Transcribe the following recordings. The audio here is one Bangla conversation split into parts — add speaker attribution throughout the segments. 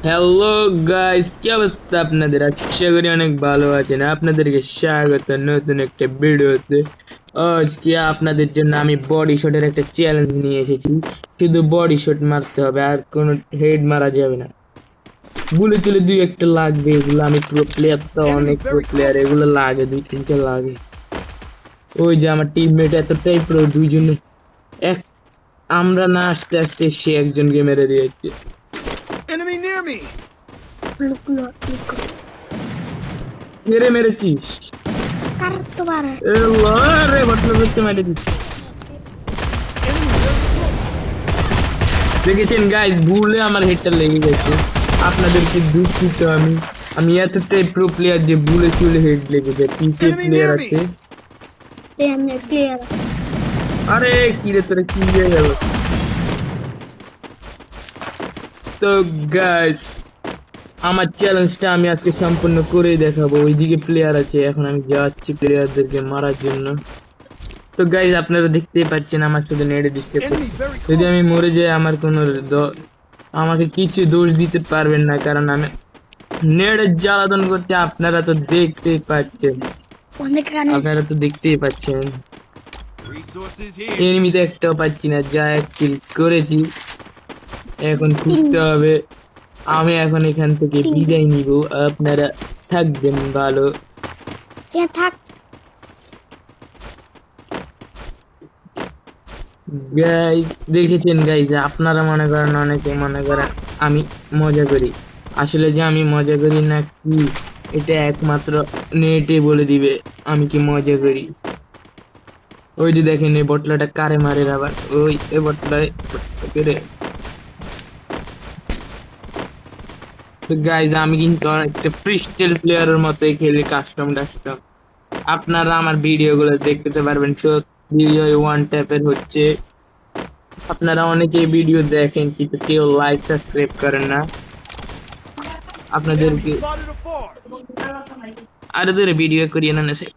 Speaker 1: হ্যালো গাইস, কি অবস্থা আপনাদের? আশা করি অনেক ভালো আছেন। আপনাদেরকে স্বাগত নতুন একটা ভিডিওতে। আজকে আপনাদের জন্য আমি বডি শটের একটা চ্যালেঞ্জ নিয়ে এসেছি। শুধু বডি শট মারতে হবে, আর কোনো হেড মারা যাবে না। গুলি তুলে দুই একটা লাগবে, এগুলো আমি প্রো প্লেয়ার তো,
Speaker 2: Enemy
Speaker 1: অনেক প্রো
Speaker 2: very
Speaker 1: প্লেয়ার,
Speaker 2: close.
Speaker 1: এগুলো লাগে, দুই তিনটা লাগে। ওই যে আমার টিমমেট এতটাই প্রো, দুইজন এক, আমরা না আসতে আসতে সে একজনকে মেরে দিয়েছে।
Speaker 2: Enemy near me.
Speaker 3: Look, look, look.
Speaker 1: মেরে মেরেছিস?
Speaker 3: Kartu bara.
Speaker 1: রে ঘটনা করতে মারি দিচ্ছি।
Speaker 2: Enemy very close.
Speaker 1: দেখেছেন গাইস, ভুলে আমার হেডটা লেগে গেছে। আপনাদেরকে দুঃখিত আমি। আমি এতটাই প্রো প্লেয়ার যে ভুলে চুলে হেড লেগে যায়। পিসি
Speaker 2: Enemy
Speaker 1: প্লেয়ার
Speaker 2: near me.
Speaker 1: আছে।
Speaker 3: Tiene clear.
Speaker 1: আরে কি রে, তোরা কি হয়ে গেল? তো গাইস, আমার চ্যালেঞ্জটা আমি আজকে সম্পূর্ণ করেই দেখাবো। ওইদিকে প্লেয়ার আছে, এখন আমি যাচ্ছি প্লেয়ারদেরকে মারার জন্য। তো গাইস, আপনারা দেখতেই পাচ্ছেন আমার শুধু নেড়ে ডিস্টার্ব
Speaker 2: Enemy
Speaker 1: করছে।
Speaker 2: very
Speaker 1: যদি আমি
Speaker 2: close.
Speaker 1: মরে যাই, আমার কোনো আমাকে কিছু দোষ দিতে পারবেন না, কারণ আমি নেড়ে জ্বালাতন করতে আপনারা তো দেখতেই পাচ্ছেন।
Speaker 3: অনেক রানে
Speaker 1: আপনারা তো দেখতেই পাচ্ছেন
Speaker 2: Resources here.
Speaker 1: এনিমিতে একটাও পাচ্ছি না। যা এক কিল করেছি, এখন খুঁজতে হবে। আমি এখন এখান থেকে বিদায় নিব। আপনারা থাকবেন ভালো।
Speaker 3: যে থাক
Speaker 1: গাইস, দেখেছেন গাইস, আপনারা মনে করেন, অনেকে মনে করেন আমি মজা করি। আসলে যে আমি মজা করি না কি, এটা একমাত্র নেটে বলে দিবে আমি কি মজা করি। ওই যে দেখেন, এই বটলাটা কারে মারে আবার, ওই এই বটলা রে। তো গাইজ, আমি কিন্তু একটা ফ্রিস্টাইল প্লেয়ারের মতোই খেলি, কাস্টম টাস্টম। আপনারা আমার ভিডিও গুলো দেখতে পারবেন, সব ভিডিও ওয়ান ট্যাপের হচ্ছে। আপনারা অনেকেই ভিডিও দেখেন কিন্তু কেউ লাইক সাবস্ক্রাইব করেন না।
Speaker 2: Enemy
Speaker 1: আপনাদেরকে
Speaker 2: spotted afar.
Speaker 1: আরো ধরে ভিডিও করিয়ে না সে।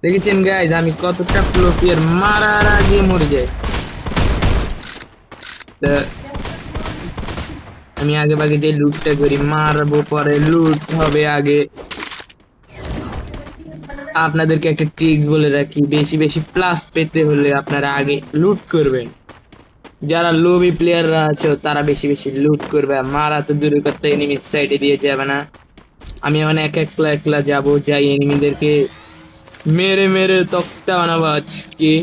Speaker 1: দেখেছেন গাইজ, আমি কতটা প্রো প্লেয়ার, মারার আগে মরে যায়। তা আমি আগে ভাগে যে লুটটা করি, মারবো পরে লুট হবে আগে। আপনাদেরকে একটা ট্রিক্স বলে রাখি, বেশি বেশি প্লাস পেতে হলে আপনারা আগে লুট করবেন। যারা লোভী প্লেয়াররা আছে তারা বেশি বেশি লুট করবে, মারা তো দূরের কথা, এনিমি সাইডে দিয়ে যাবে না। আমি মানে একলা একলা যাবো, যাই এনিমিদেরকে মেরে মেরে তক্তা বানাবো আজকে।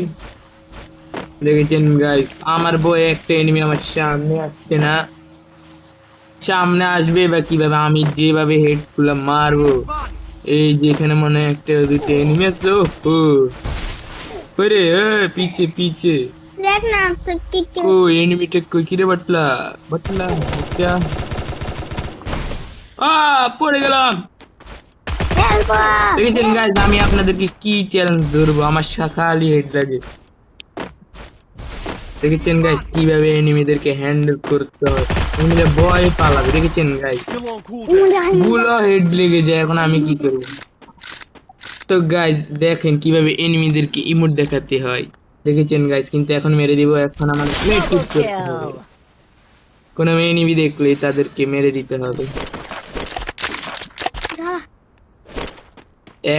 Speaker 1: দেখেছেন গাইস, আমার বই একটা এনিমি আমার সামনে আসছে না। সামনে আসবে বা কিভাবে, আমি যেভাবে হেড গুলা মারবো।
Speaker 2: Enemy spotted.
Speaker 1: এই যে এখানে মনে হয় একটা দুটো এনিমি আছে। ও ওরে, পিছে পিছে।
Speaker 3: দেখ না তো কি
Speaker 1: কো এনিমিটা কই, কিরে বাটলা বাটলা এটা। পড়ে গেলাম।
Speaker 3: খেলবো
Speaker 1: দেখেছেন গাইস, আমি আপনাদেরকে কি চ্যালেঞ্জ ধরবো, আমার খালি হেড লাগে। দেখেছেন গাইস, কিভাবে এনিমিদেরকে হ্যান্ডেল করতে হয়, এনিমিরা ভয় পালাবে। দেখেছেন গাইস,
Speaker 2: Still on cooldown.
Speaker 1: গুলো হেড লেগে যায়, এখন আমি কি করব? তো গাইস দেখেন কিভাবে এনিমিদেরকে ইমোট দেখাতে হয়। দেখেছেন গাইস, কিন্তু এখন মেরে দিব। এখন আমার মেটুক করতে হবে, কোনো এনিমি দেখলে তাদেরকে মেরে দিতে হবে।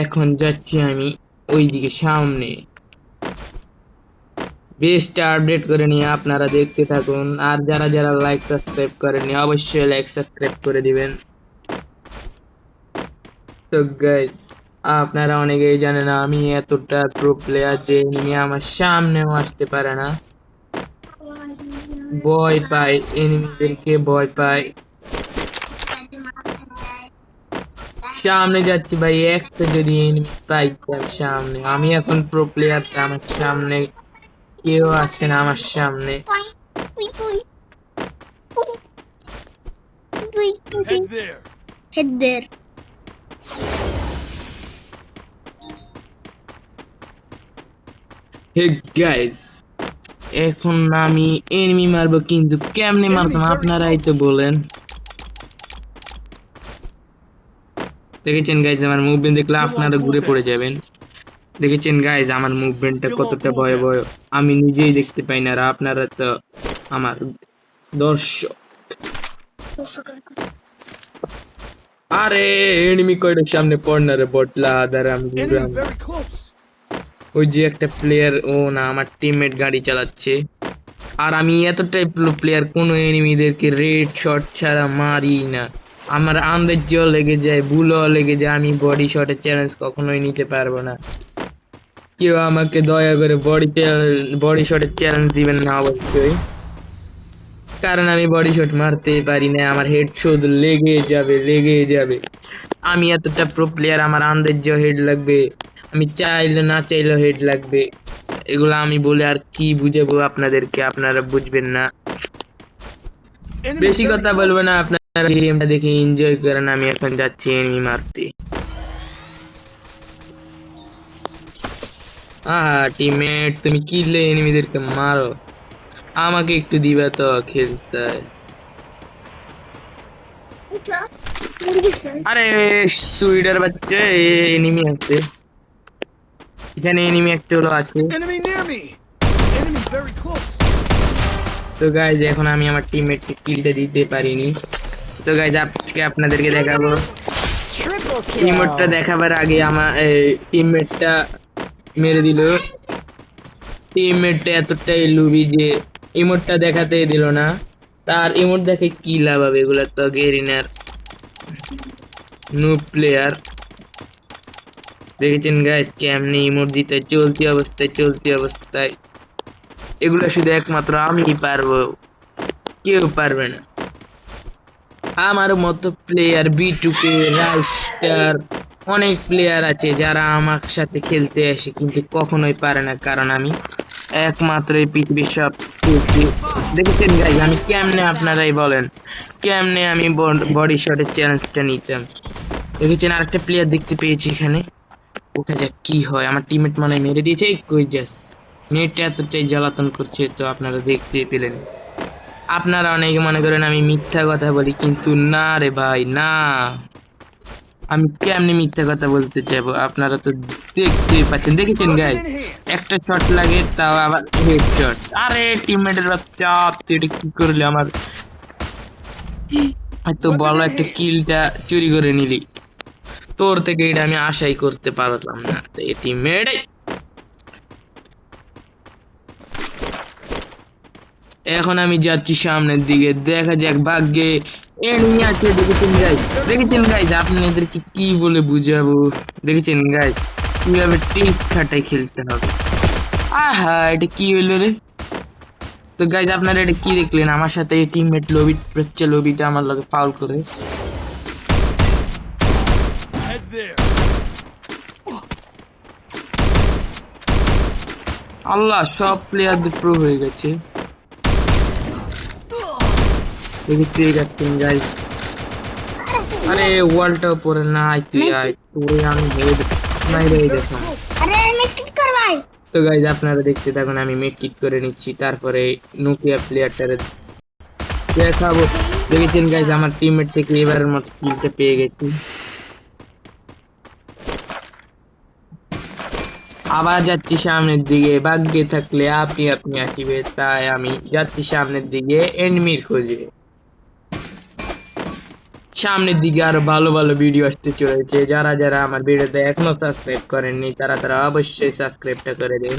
Speaker 1: এখন যাচ্ছি আমি ওইদিকে সামনে। বেস্টটা আপডেট করে নিয়ে আপনারা দেখতে থাকুন। আর যারা যারা লাইক সাবস্ক্রাইব করেননি, অবশ্যই লাইক সাবস্ক্রাইব করে দিবেন। তো গাইস, আপনারা অনেকেই জানেন না আমি এতটা প্রো প্লেয়ার যে এনিমি আমার সামনেও আসতে পারে না। ভয় পাই, এনিমিদেরকে ভয় পাই। সামনে যাচ্ছি ভাই, একটা যদি এনিমি পাই তার সামনে, আমি এখন প্রো প্লেয়ার, আমার সামনে কেউ আসছে না আমার সামনে।
Speaker 3: তুই তুই তুই তুই
Speaker 2: Head there.
Speaker 3: Head there
Speaker 1: hey guys, এখন আমি এনিমি মারবো, কিন্তু কেমনে মারতাম আপনারাই তো বলেন। দেখেছেন গাইজ, আমার মুভমেন্ট দেখলে
Speaker 2: Still on
Speaker 1: আপনারা ঘুরে পড়ে
Speaker 2: cooldown.
Speaker 1: যাবেন। দেখেছেন গাইজ, আমার মুভমেন্টটা
Speaker 2: Still on
Speaker 1: কতটা ভয়াবহ,
Speaker 2: cooldown.
Speaker 1: আমি নিজেই দেখতে পাই না, আর আপনারা তো আমার দর্শক আরে এনিমি কয়টার সামনে পড়না রে বটলা আদার আমি
Speaker 2: Enemy
Speaker 1: ঘুরাম।
Speaker 2: very close.
Speaker 1: ওই যে একটা প্লেয়ার, ও না আমার টিমমেট গাড়ি চালাচ্ছে। আর আমি এতটাই প্রো প্লেয়ার, কোনো এনিমিদেরকে রেড শট ছাড়া মারি না। আমার আন্দাজ লেগে যায়, ভুলও লেগে যায়, আমি বডি শটের চ্যালেঞ্জ কখনোই নিতে পারবো না। কেউ আমাকে দয়া করে বডি শটের চ্যালেঞ্জ দিবেন না অবশ্যই, কারণ আমি বডি শট মারতে পারি না, আমার হেড শুধু লেগে যাবে। আমি এতটা প্রো প্লেয়ার, আমার আন্দাজ হেড লাগবে, আমি চাইলে না চাইলেও হেড লাগবে। এগুলো আমি বলে আর কি বুঝাবো আপনাদেরকে, আপনারা বুঝবেন না।
Speaker 2: Enemy
Speaker 1: বেশি
Speaker 2: very
Speaker 1: কথা
Speaker 2: close.
Speaker 1: বলবো না, আপনারা গেমটা দেখে এনজয় করেন। আমি এখন যাচ্ছি এনিমি মারতে। আহা টিমমেট, তুমি কিলে এনিমিদেরকে মারো, আমাকে একটু দিবা তো খেলতে। আরে সুইডার বাচ্চা, এনিমি আছে এখানে, এনিমি একটা হলো আছে।
Speaker 2: Enemy near me. Enemy very close.
Speaker 1: তো গাইজ এখন আমি আমার টিমমেটকে কিলটা দিতে পারিনি। তো গাইজ আজকে আপনাদেরকে দেখাবো,
Speaker 4: Triple
Speaker 1: ইমোটটা
Speaker 4: kill.
Speaker 1: দেখাবার আগে আমার টিমমেটটা মেরে দিল। টিমমেটটা এতটাই লুবি যে ইমোটটা দেখাতেই দিল না। তার ইমোট দেখে কি লাভ হবে, এগুলা তো গেরিনার নুব প্লেয়ার। দেখেছেন গাইজ কেমনি ইমোট দিতে, চলতি অবস্থায়। এগুলা শুধু একমাত্র আমিই পারবো, কেউ পারবে না। আমার মতো প্লেয়ার B2K রাইস্টার অনেক প্লেয়ার আছে যারা আমার সাথে খেলতে আসে কিন্তু কখনোই পারে না, কারণ আমি একমাত্র এই পৃথিবীর সব কিছু। দেখেছেন গাইজ আমি কেমনে, আপনারাই বলেন কেমনে আমি বডি শটের চ্যালেঞ্জটা নিতাম। দেখেছেন আরেকটা প্লেয়ার দেখতে পেয়েছি এখানে, ওটা যাক কি হয়। আমার টিমমেট মনে হয় মেরে দিয়েছে। কই যাস, নেটটা এতটাই জ্বালাতন করছে, তো আপনারা দেখতে পেলেন। আপনারা অনেকে মনে করেন আমি মিথ্যা কথা বলি, কিন্তু না রে ভাই না, আমি কেমনে মিথ্যা কথা বলতে চাইবো, আপনারা তো দেখতেই পাচ্ছেন। দেখেছেন
Speaker 2: Target
Speaker 1: গাইস
Speaker 2: in hand.
Speaker 1: একটা শট লাগে তাও আবার হেড শট। আরে টিমমেটের বাচ্চা, তুই এটা কি করলি, আমার এত বড় একটা কিলটা চুরি করে নিলি, তোর থেকে এটা আমি আশাই করতে পারলাম না। তো এই টিমমেট এখন আমি যাচ্ছি সামনের দিকে, দেখা যাক ভাগ্যে এনিমি আছে। দেখেছেন গাইজ আপনাদেরকে কি বলে বুঝাবো। দেখেছেন গাইজ কিভাবে টিপ খাটাই খেলতে হবে। আহা এটা কি হইলো রে। তো গাইজ আপনারা এটা কি দেখলেন, আমার সাথে টিমমেট লবিটা আমার লগে ফাউল করে।
Speaker 2: Head there.
Speaker 1: আল্লাহ সব প্লেয়ারদের প্রো হয়ে গেছে। দেখতে যাচ্ছেন গাইজ, আরে ওয়ালটা উপরে নাই, তুই আয় তোরে আমি হেড নাই রে দেখলাম।
Speaker 3: अरे मिस्टेक कर भाई
Speaker 1: তো গাইজ আপনারা দেখতে থাকুন, আমি মেক কিট করে নিচ্ছি, তারপরে নোকিয়া প্লেয়ারটারে দেখাবো। দেখেছেন গাইজ আমার টিমমেট থেকে এবারের মতো কিলটা পেয়ে গেছি। আবার যাচ্ছি সামনের দিকে, ভাগ্যে থাকলে আপনি আসিবে, তাই আমি যাচ্ছি সামনের দিকে এনিমির খোঁজে। সামনের দিকে আরো ভালো ভালো ভিডিও আসতে চলেছে। যারা যারা আমার ভিডিওতে এখনো সাবস্ক্রাইব করেননি তারা তারা অবশ্যই সাবস্ক্রাইবটা করে দিন।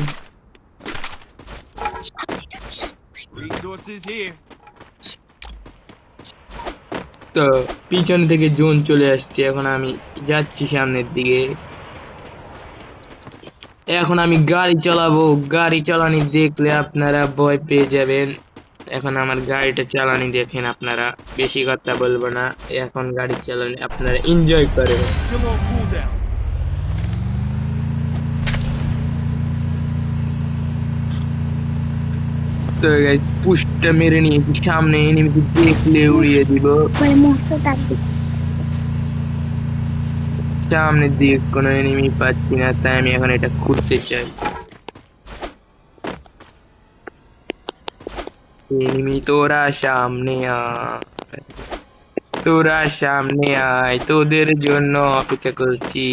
Speaker 2: Resources here.
Speaker 1: তো পিছন থেকে জোন চলে আসছে, এখন আমি যাচ্ছি সামনের দিকে। এখন আমি গাড়ি চালাবো, গাড়ি চালানি দেখলে আপনারা ভয় পেয়ে যাবেন। এখন আমার গাড়িটা চালানি দেখেন আপনারা, বেশি কথা বলবো না, এখন গাড়ি চালানি আপনারা এনজয় করেন।
Speaker 2: Still on cooldown.
Speaker 1: তো গাইস পুশটা মেরে নিয়েছি, সামনে এনিমিকে দেখলে উড়িয়ে দিব।
Speaker 3: भाई मुझसे ताकि
Speaker 1: সামনের দিকে কোনো এনিমি পাচ্ছি না, তাই আমি এখন এটা খুঁজতে চাই। এনিমি তোরা সামনে আয়, তোরা সামনে আয়, তোদের জন্য অপেক্ষা করছি।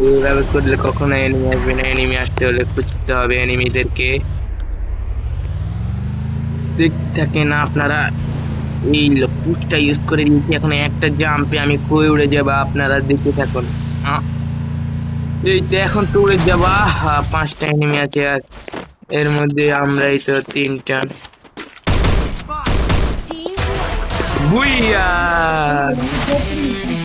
Speaker 1: এইভাবে করলে কখনো এনিমি আসবে না, এনিমি আসতে হলে খুঁজতে হবে এনিমিদেরকে। দেখতে থাকেন আপনারা। এই পুশটা ইউজ করে দিয়েছি, এখন একটা জাম্পে আমি কই উড়ে যাবা, আপনারা দেখতে থাকুন। আহ, এই তো এখন তো উড়ে যাবা। হ্যাঁ, 5টা এনিমি আছে আর এর মধ্যে আমরাই তো 3টা।
Speaker 2: Spot.
Speaker 4: Team
Speaker 1: বুইয়া!